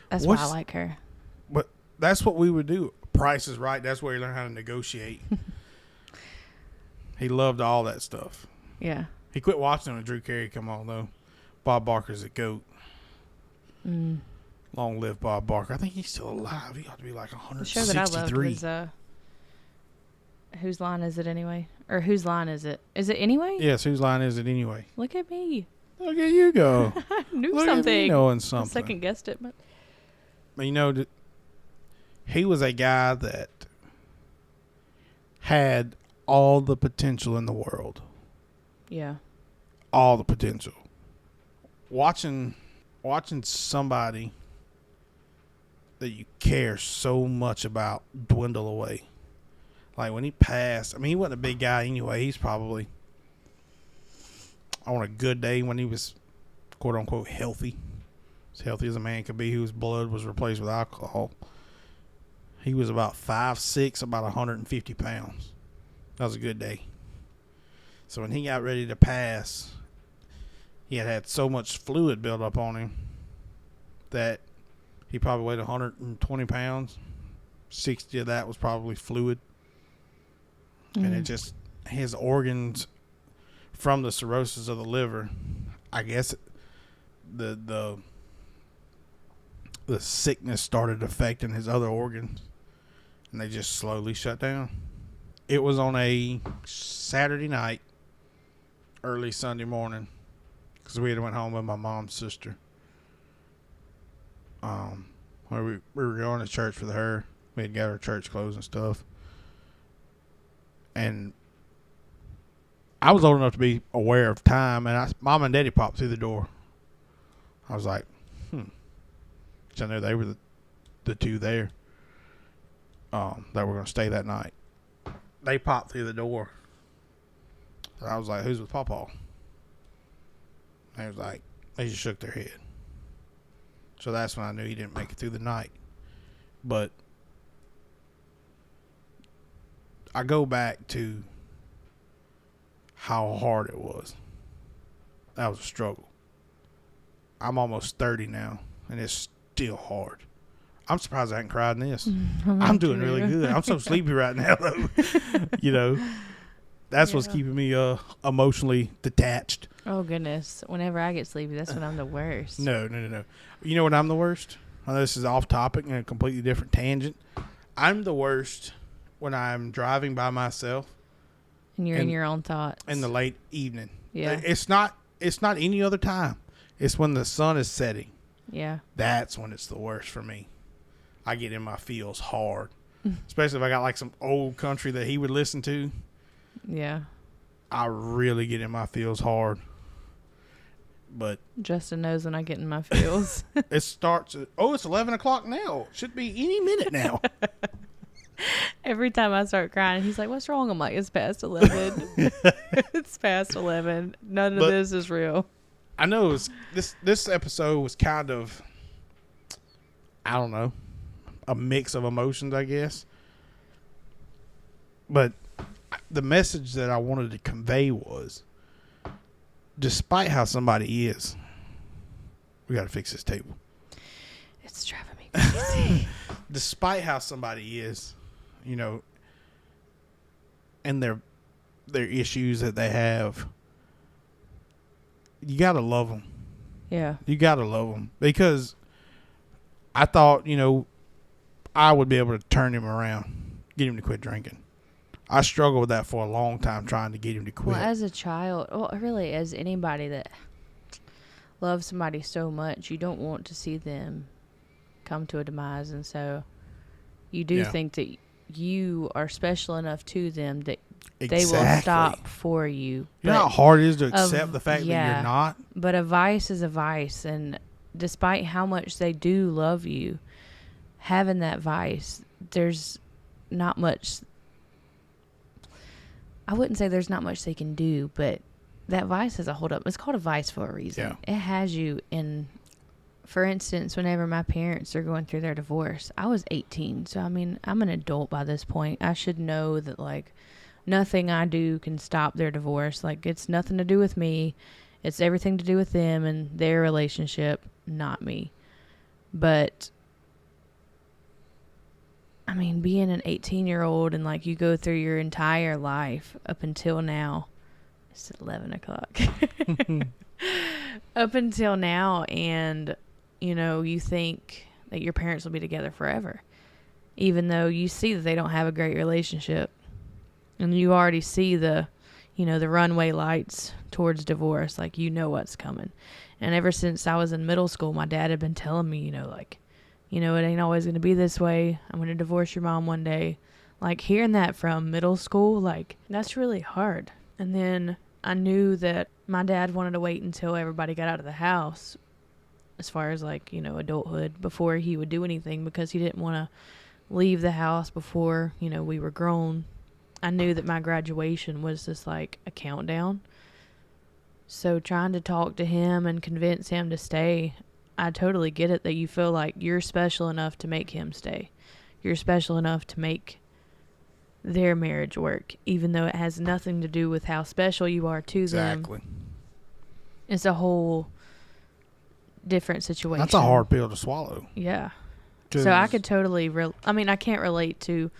Speaker 2: That's why I like her.
Speaker 1: But that's what we would do. Price is Right. That's where you learn how to negotiate. He loved all that stuff.
Speaker 2: Yeah.
Speaker 1: He quit watching when Drew Carey come on, though. Bob Barker's a GOAT. Long live Bob Barker. I think he's still alive. He ought to be like 163. The show that I loved
Speaker 2: was, Whose Line Is It Anyway? Or Whose Line Is It? Is it Anyway?
Speaker 1: Yes, Whose Line Is It Anyway?
Speaker 2: Look at me.
Speaker 1: Look at you go.
Speaker 2: I knew
Speaker 1: Look
Speaker 2: something.
Speaker 1: At me knowing something.
Speaker 2: I second guessed it. But
Speaker 1: you know, he was a guy that had all the potential in the world.
Speaker 2: Yeah.
Speaker 1: All the potential. Watching somebody that you care so much about dwindle away. Like when he passed, I mean, he wasn't a big guy anyway. He's probably on a good day when he was quote unquote healthy, as healthy as a man could be, whose blood was replaced with alcohol. He was about 5'6", about 150 pounds. That was a good day. So when he got ready to pass, he had so much fluid built up on him that he probably weighed 120 pounds. 60 of that was probably fluid. And it just, his organs, from the cirrhosis of the liver, I guess the sickness started affecting his other organs, and they just slowly shut down. It was on a Saturday night, early Sunday morning, because we had went home with my mom's sister. Where we were going to church with her. We had got our church clothes and stuff. And I was old enough to be aware of time, and Mom and Daddy popped through the door. I was like, So I knew they were the two there that were going to stay that night. They popped through the door. And I was like, who's with Pawpaw? They was like, they just shook their head. So that's when I knew he didn't make it through the night. But I go back to how hard it was. That was a struggle. I'm almost 30 now, and it's still hard. I'm surprised I hadn't cried in this. I'm doing really good. I'm so sleepy right now, though. You know, that's what's keeping me emotionally detached.
Speaker 2: Oh, goodness. Whenever I get sleepy, that's when I'm the worst.
Speaker 1: No. You know what I'm the worst? I know this is off topic and a completely different tangent. I'm the worst when I'm driving by myself.
Speaker 2: And you're in your own thoughts.
Speaker 1: In the late evening.
Speaker 2: Yeah.
Speaker 1: It's not any other time. It's when the sun is setting.
Speaker 2: Yeah.
Speaker 1: That's when it's the worst for me. I get in my feels hard. Especially if I got like some old country that he would listen to.
Speaker 2: Yeah. I
Speaker 1: really get in my feels hard. But
Speaker 2: Justin knows when I get in my feels.
Speaker 1: It starts at, it's 11 o'clock now. Should be any minute now.
Speaker 2: Every time I start crying, he's like, what's wrong? I'm like, it's past 11. It's past 11. None of this is real.
Speaker 1: I know this episode was kind of, I don't know, a mix of emotions, I guess. But the message that I wanted to convey was, despite how somebody is, we got to fix this table.
Speaker 2: It's driving me crazy.
Speaker 1: Despite how somebody is, you know, and their issues that they have, you got to love them.
Speaker 2: Yeah.
Speaker 1: You got to love them. Because I thought, you know, I would be able to turn him around, get him to quit drinking. I struggled with that for a long time, trying to get him to quit.
Speaker 2: Well, as a child, really, as anybody that loves somebody so much, you don't want to see them come to a demise. And so you do think that you are special enough to them that they will stop for you.
Speaker 1: You know how hard it is to accept the fact that you're not?
Speaker 2: But a vice is a vice. And despite how much they do love you, having that vice, there's not much. I wouldn't say there's not much they can do, but that vice has a hold up. It's called a vice for a reason. Yeah. It has you in. For instance, whenever my parents are going through their divorce, I was 18. So, I mean, I'm an adult by this point. I should know that, like, nothing I do can stop their divorce. Like, it's nothing to do with me. It's everything to do with them and their relationship, not me. But, I mean, being an 18-year-old and, like, you go through your entire life up until now. It's 11 o'clock. Up until now, and you know, you think that your parents will be together forever, even though you see that they don't have a great relationship, and you already see the, you know, the runway lights towards divorce, like, you know what's coming. And ever since I was in middle school, my dad had been telling me, you know, like, you know, it ain't always going to be this way. I'm going to divorce your mom one day. Like, hearing that from middle school, like, that's really hard. And then I knew that my dad wanted to wait until everybody got out of the house as far as like, adulthood before he would do anything, because he didn't want to leave the house before, we were grown. I knew that my graduation was just like a countdown. So trying to talk to him and convince him to stay, I totally get it that you feel like you're special enough to make him stay. You're special enough to make their marriage work, even though it has nothing to do with how special you are to them.
Speaker 1: Exactly.
Speaker 2: It's a whole different situation.
Speaker 1: That's a hard pill to swallow.
Speaker 2: Yeah. So I could totally, I can't relate to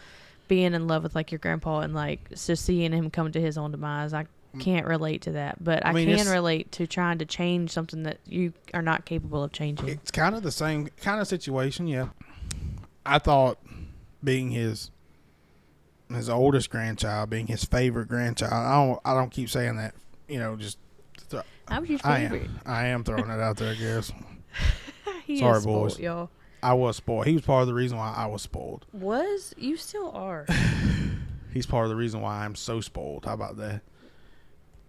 Speaker 2: being in love with like your grandpa and like just seeing him come to his own demise. I can't relate to that, but I can relate to trying to change something that you are not capable of changing.
Speaker 1: It's kind of the same kind of situation, yeah. I thought being his oldest grandchild, being his favorite grandchild. I don't keep saying that, just.
Speaker 2: I was your favorite.
Speaker 1: I am throwing it out there, I guess.
Speaker 2: Sorry, spoiled, boys. Y'all.
Speaker 1: I was spoiled. He was part of the reason why I was spoiled.
Speaker 2: You still are.
Speaker 1: He's part of the reason why I'm so spoiled. How about that?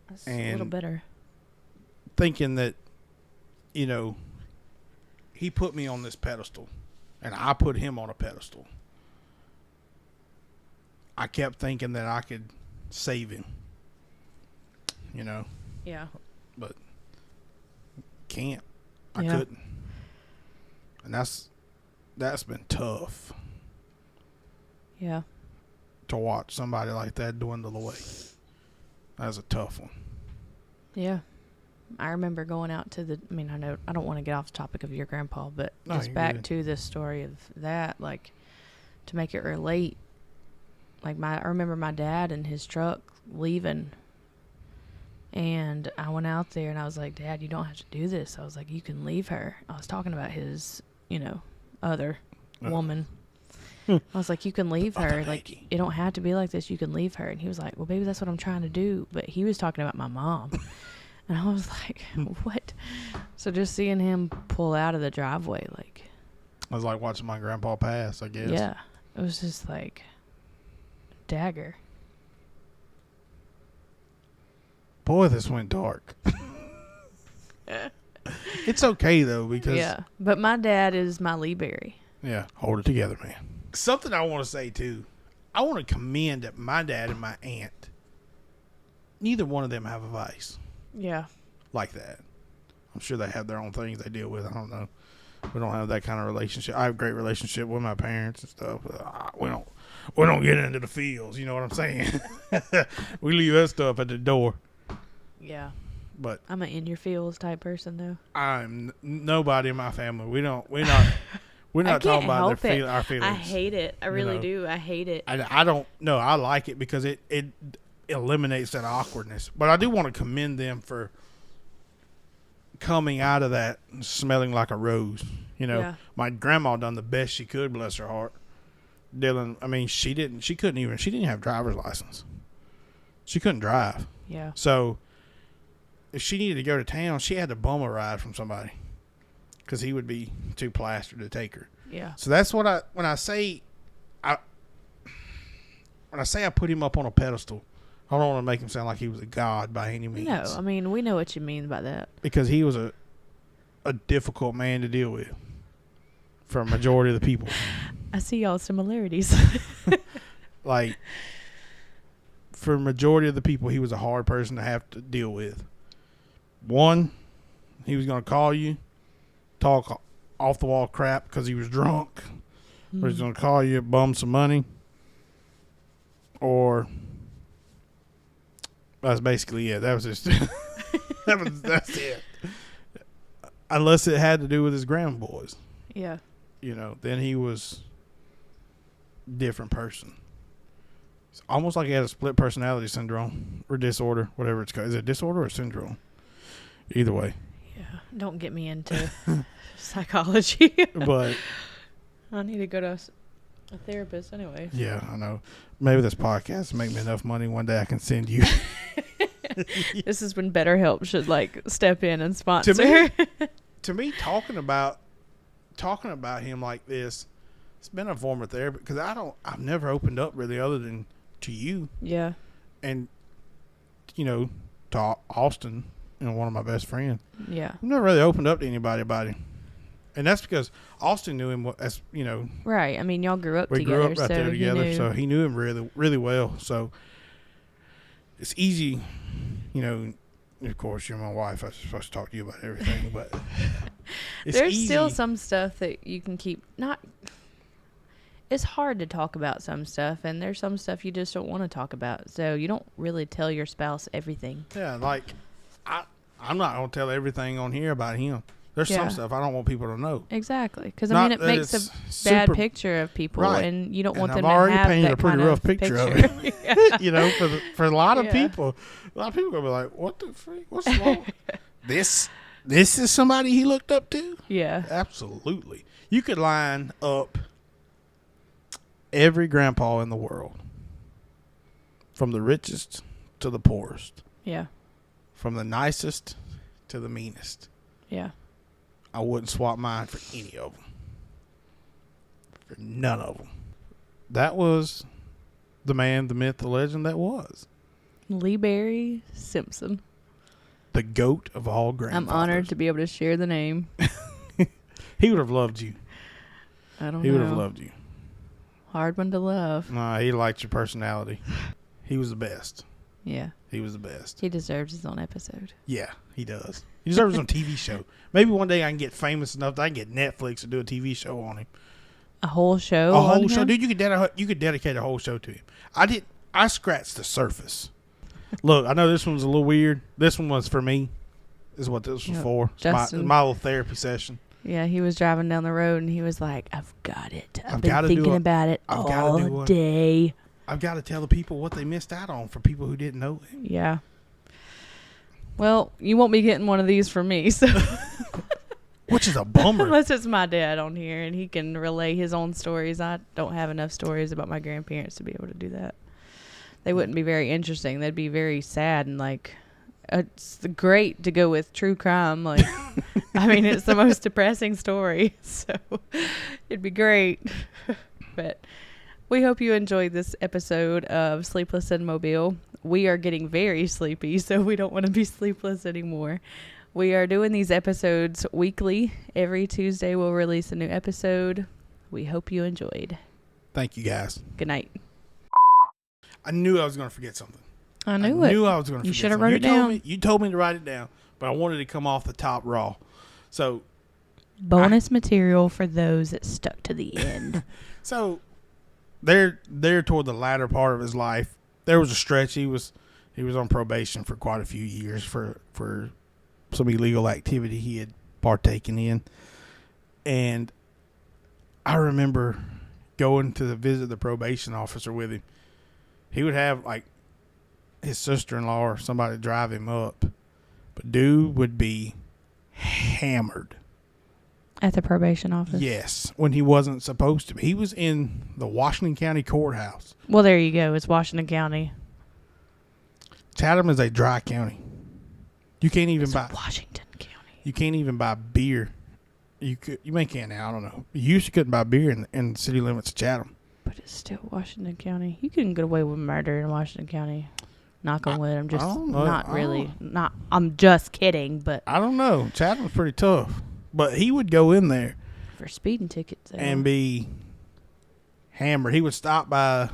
Speaker 2: That's a little better.
Speaker 1: Thinking that, he put me on this pedestal, and I put him on a pedestal. I kept thinking that I could save him.
Speaker 2: Yeah.
Speaker 1: But can't. I couldn't. And that's been tough.
Speaker 2: Yeah.
Speaker 1: To watch somebody like that dwindle away. That's a tough one.
Speaker 2: Yeah. I remember going out to I don't want to get off the topic of your grandpa, but just back to this story of that, like, to make it relate. Like, I remember my dad and his truck leaving, and I went out there and I was like, Dad, you don't have to do this. I was like, you can leave her. I was talking about his, other woman. I was like, you can leave her. Like, it don't have to be like this. You can leave her. And he was like, well, baby, that's what I'm trying to do. But he was talking about my mom. And I was like, what? So just seeing him pull out of the driveway, like.
Speaker 1: I was like watching my grandpa pass, I guess.
Speaker 2: Yeah. It was just like, dagger.
Speaker 1: Boy, this went dark. It's okay, though, because...
Speaker 2: Yeah, but my dad is my Lee Berry.
Speaker 1: Yeah, hold it together, man. Something I want to say, too. I want to commend that my dad and my aunt, neither one of them have a vice.
Speaker 2: Yeah.
Speaker 1: Like that. I'm sure they have their own things they deal with. I don't know. We don't have that kind of relationship. I have a great relationship with my parents and stuff. But we don't get into the fields. You know what I'm saying? We leave that stuff at the door.
Speaker 2: Yeah.
Speaker 1: But
Speaker 2: I'm an in your feels type person, though.
Speaker 1: I'm nobody in my family. We're not talking about our feelings.
Speaker 2: I hate it. I really do. I hate it.
Speaker 1: I don't know. I like it because it eliminates that awkwardness. But I do want to commend them for coming out of that smelling like a rose. My grandma done the best she could, bless her heart. Dylan, she didn't have a driver's license. She couldn't drive.
Speaker 2: Yeah.
Speaker 1: So if she needed to go to town, she had to bum a ride from somebody because he would be too plastered to take her.
Speaker 2: Yeah.
Speaker 1: So that's what when I say I put him up on a pedestal, I don't want to make him sound like he was a god by any means.
Speaker 2: No, we know what you mean by that.
Speaker 1: Because he was a difficult man to deal with for a majority of the people.
Speaker 2: I see y'all similarities.
Speaker 1: Like, for a majority of the people, he was a hard person to have to deal with. One, he was going to call you, talk off the wall crap because he was drunk, or he's going to call you, bum some money, or that's basically it. That was just that's it. Unless it had to do with his grandboys.
Speaker 2: Yeah.
Speaker 1: Then he was a different person. It's almost like he had a split personality syndrome or disorder, whatever it's called. Is it disorder or syndrome? Either way.
Speaker 2: Yeah. Don't get me into psychology.
Speaker 1: But
Speaker 2: I need to go to a therapist anyway.
Speaker 1: Yeah, I know. Maybe this podcast will make me enough money one day I can send you.
Speaker 2: This is when BetterHelp should step in and sponsor.
Speaker 1: To me, talking about him like this, it's been a form of therapy because I've never opened up really other than to you.
Speaker 2: Yeah.
Speaker 1: And to Austin, one of my best friends.
Speaker 2: Yeah.
Speaker 1: I've never really opened up to anybody about him. And that's because Austin knew him, as you know.
Speaker 2: Right. I mean, y'all grew up
Speaker 1: we
Speaker 2: together.
Speaker 1: grew up right there together,
Speaker 2: He knew.
Speaker 1: so he knew him really, really well. So it's easy, you know. Of course, you're my wife. I'm supposed to talk to you about everything, but
Speaker 2: there's
Speaker 1: easy.
Speaker 2: still some stuff that you can keep. It's hard to talk about some stuff, and there's some stuff you just don't want to talk about. So you don't really tell your spouse everything.
Speaker 1: Yeah, like I'm not gonna tell everything on here about him. There's some stuff I don't want people to know.
Speaker 2: Exactly, because I mean it makes a bad picture of people,
Speaker 1: right.
Speaker 2: and you don't want
Speaker 1: and
Speaker 2: them
Speaker 1: I've already
Speaker 2: to have
Speaker 1: painted
Speaker 2: that
Speaker 1: a pretty
Speaker 2: kind
Speaker 1: rough
Speaker 2: of
Speaker 1: picture of it.
Speaker 2: Yeah.
Speaker 1: You know, for a lot of people, are gonna be like, "What the freak? What's wrong?" This is somebody he looked up to.
Speaker 2: Yeah,
Speaker 1: absolutely. You could line up every grandpa in the world, from the richest to the poorest.
Speaker 2: Yeah.
Speaker 1: From the nicest to the meanest.
Speaker 2: Yeah.
Speaker 1: I wouldn't swap mine for any of them. For none of them. That was the man, the myth, the legend that was.
Speaker 2: Lee Berry Simpson.
Speaker 1: The GOAT of all grandfathers.
Speaker 2: I'm honored to be able to share the name.
Speaker 1: He would have loved you.
Speaker 2: I don't know.
Speaker 1: He would have loved you.
Speaker 2: Hard one to love.
Speaker 1: Nah, he liked your personality. He was the best.
Speaker 2: Yeah.
Speaker 1: He was the best.
Speaker 2: He deserves his own episode.
Speaker 1: Yeah, he does. He deserves his own TV show. Maybe one day I can get famous enough that I can get Netflix to do a TV show on him.
Speaker 2: A whole show?
Speaker 1: A whole show? Dude, you could dedicate a whole show to him. I scratched the surface. Look, I know this one's a little weird. This one was for me. This is what this was for. My little therapy session.
Speaker 2: Yeah, he was driving down the road and he was like, I've got it. I've been
Speaker 1: thinking
Speaker 2: about it all day.
Speaker 1: I've got to tell the people what they missed out on for people who didn't know it.
Speaker 2: Yeah. Well, you won't be getting one of these from me, so.
Speaker 1: Which is a bummer.
Speaker 2: Unless it's my dad on here and he can relay his own stories. I don't have enough stories about my grandparents to be able to do that. They wouldn't be very interesting. They'd be very sad and like, it's great to go with true crime. Like, I mean, it's the most depressing story, so it'd be great. But we hope you enjoyed this episode of Sleepless in Mobile. We are getting very sleepy, so we don't want to be sleepless anymore. We are doing these episodes weekly. Every Tuesday we'll release a new episode. We hope you enjoyed.
Speaker 1: Thank you, guys.
Speaker 2: Good night.
Speaker 1: I knew I was going to forget something.
Speaker 2: I knew I
Speaker 1: was going to forget.
Speaker 2: You should have
Speaker 1: wrote
Speaker 2: it down.
Speaker 1: You told me to write it down, but I wanted to come off the top raw. So,
Speaker 2: bonus material for those that stuck to the end.
Speaker 1: So, there toward the latter part of his life, there was a stretch he was on probation for quite a few years for some illegal activity he had partaken in, and I remember going to visit the probation officer with him. He would have like his sister-in-law or somebody drive him up, but dude would be hammered
Speaker 2: at the probation office.
Speaker 1: Yes, when he wasn't supposed to be. He was in the Washington County courthouse.
Speaker 2: Well, there you go. It's Washington County.
Speaker 1: Chatham is a dry county. You can't even buy
Speaker 2: Washington County.
Speaker 1: You can't even buy beer. You may can now. I don't know. You used to couldn't buy beer in the city limits of Chatham.
Speaker 2: But it's still Washington County. You can get away with murder in Washington County. Knock on wood. I'm just not really. I'm just kidding. But
Speaker 1: I don't know. Chatham's pretty tough. But he would go in there
Speaker 2: for speeding tickets
Speaker 1: and be hammered. He would stop by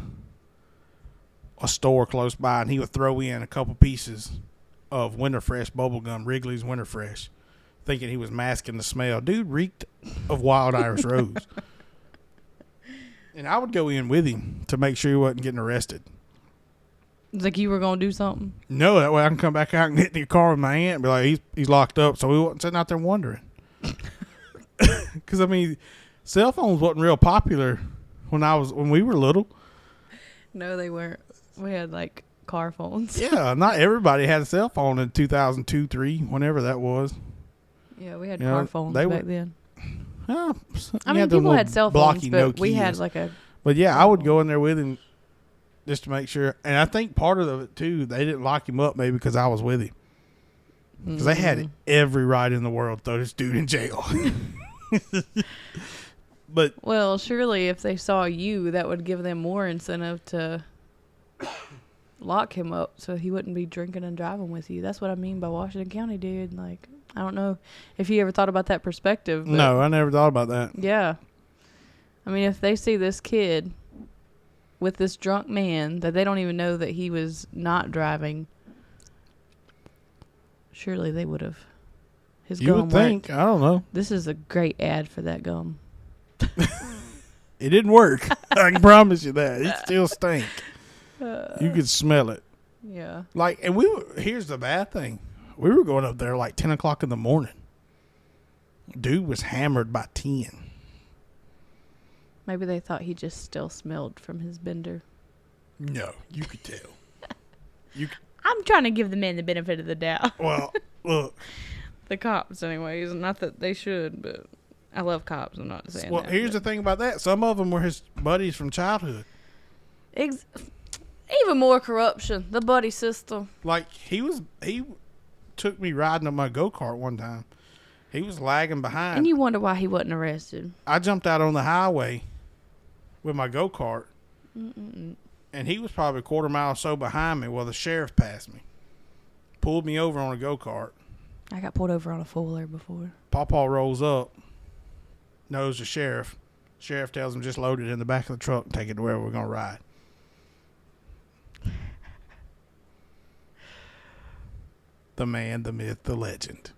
Speaker 1: a store close by and he would throw in a couple pieces of Winterfresh bubblegum, Wrigley's Winterfresh, thinking he was masking the smell. Dude reeked of wild Irish rose. And I would go in with him to make sure he wasn't getting arrested.
Speaker 2: It's like you were going to do something?
Speaker 1: No, that way I can come back out and get in the car with my aunt and be like, he's locked up. So we wasn't sitting out there wondering. Because, I mean, cell phones wasn't real popular when we were little.
Speaker 2: No, they weren't. We had, like, car phones.
Speaker 1: Yeah, not everybody had a cell phone in 2002, 3, whenever that was.
Speaker 2: Yeah, we had car phones back then.
Speaker 1: Well,
Speaker 2: I mean, people had cell phones, but we had like a...
Speaker 1: But yeah, I would go in there with him just to make sure. And I think part of it, too, they didn't lock him up maybe because I was with him. Because they had every right in the world to throw this dude in jail. But
Speaker 2: well, surely if they saw you, that would give them more incentive to lock him up so he wouldn't be drinking and driving with you. That's what I mean by Washington County, dude. Like, I don't know if you ever thought about that perspective. But
Speaker 1: No, I never thought about that.
Speaker 2: yeah. I mean, if they see this kid with this drunk man that they don't even know that he was not driving, surely they would have. His
Speaker 1: You
Speaker 2: gum
Speaker 1: would think.
Speaker 2: worked.
Speaker 1: I don't know.
Speaker 2: This is a great ad for that gum.
Speaker 1: It didn't work. I can promise you that. It still stank. You could smell it.
Speaker 2: Yeah.
Speaker 1: Like, and here's the bad thing. We were going up there like 10 o'clock in the morning. Dude was hammered by 10.
Speaker 2: Maybe they thought he just still smelled from his bender.
Speaker 1: No, you could tell.
Speaker 2: I'm trying to give the men the benefit of the doubt.
Speaker 1: Well, look.
Speaker 2: The cops, anyways. Not that they should, but I love cops. I'm not saying
Speaker 1: Well,
Speaker 2: that.
Speaker 1: here's the thing about that. Some of them were his buddies from childhood.
Speaker 2: Even more corruption. The buddy system.
Speaker 1: Like, he took me riding on my go-kart one time. He was lagging behind.
Speaker 2: And you wonder why he wasn't arrested.
Speaker 1: I jumped out on the highway with my go-kart. And he was probably a quarter mile or so behind me. Well, the sheriff passed me. Pulled me over on a go-kart.
Speaker 2: I got pulled over on a four-wheeler before.
Speaker 1: Pawpaw rolls up. Knows the sheriff. Sheriff tells him just load it in the back of the truck and take it to wherever we're going to ride. The man, the myth, the legend.